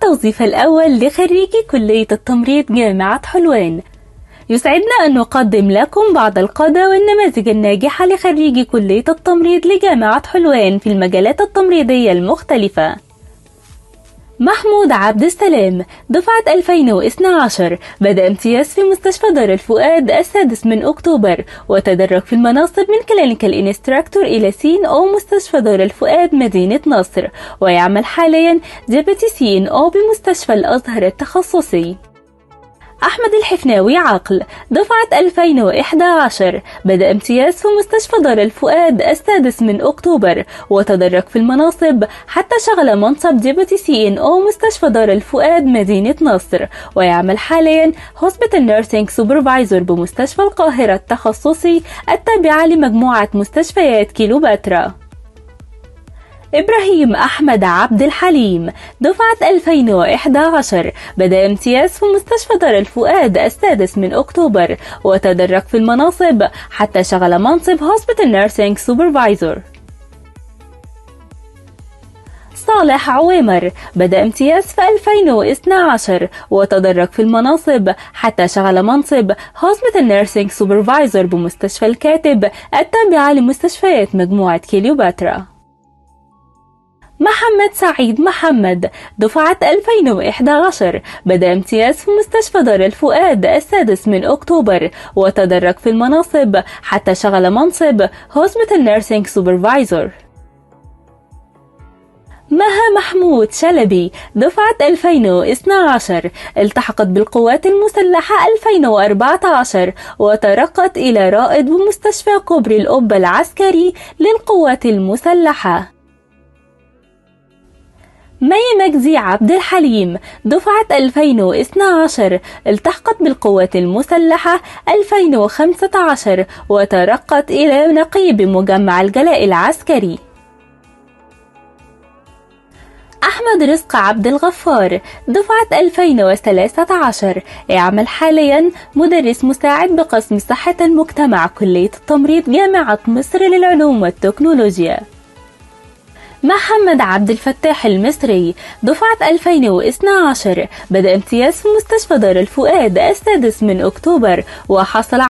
التوظيف الأول لخريجي كلية التمريض جامعة حلوان. يسعدنا أن نقدم لكم بعض القادة والنماذج الناجحة لخريجي كلية التمريض لجامعة حلوان في المجالات التمريضية المختلفة. محمود عبد السلام، دفعة 2012، بدأ امتياز في مستشفى دار الفؤاد 6 أكتوبر، وتدرج في المناصب من كلينيكال انستراكتور إلى CNO مستشفى دار الفؤاد مدينة نصر، ويعمل حاليا ديبتي CNO بمستشفى الأزهر التخصصي. أحمد الحفناوي عقل، دفعة 2011، بدأ امتياز في مستشفى دار الفؤاد 6 أكتوبر، وتدرج في المناصب حتى شغل منصب ديبوتي CNO مستشفى دار الفؤاد مدينة نصر، ويعمل حاليا هوسبيتال نيرسينج سوبرفايزر بمستشفى القاهرة التخصصي التابعة لمجموعة مستشفيات كيلوباترا. إبراهيم أحمد عبد الحليم، دفعة 2011، بدأ امتياز في مستشفى دار الفؤاد 6 أكتوبر، وتدرج في المناصب حتى شغل منصب هوسبيتال نيرسينج سوبرفايزر. صالح عويمر، بدأ امتياز في 2012، وتدرج في المناصب حتى شغل منصب هوسبيتال نيرسينج سوبرفايزر بمستشفى الكاتب التابعة لمستشفيات مجموعة كيلوباترا. محمد سعيد محمد، دفعة 2011، بدأ امتياز في مستشفى دار الفؤاد 6 أكتوبر، وتدرج في المناصب حتى شغل منصب هوسبيتال نيرسينج سوبرفايزر. مها محمود شلبي، دفعة 2012، التحقت بالقوات المسلحة 2014، وترقت إلى رائد بمستشفى كوبري القبة العسكري للقوات المسلحة. مي مجدي عبد الحليم، دفعة 2012، التحقت بالقوات المسلحة 2015، وترقت إلى نقيب مجمع الجلاء العسكري. أحمد رزق عبد الغفار، دفعة 2013، يعمل حاليا مدرس مساعد بقسم صحة المجتمع كلية التمريض جامعة مصر للعلوم والتكنولوجيا. محمد عبد الفتاح المصري، دفعة 2012، بدأ امتياز في مستشفى دار الفؤاد 6 أكتوبر، وحصل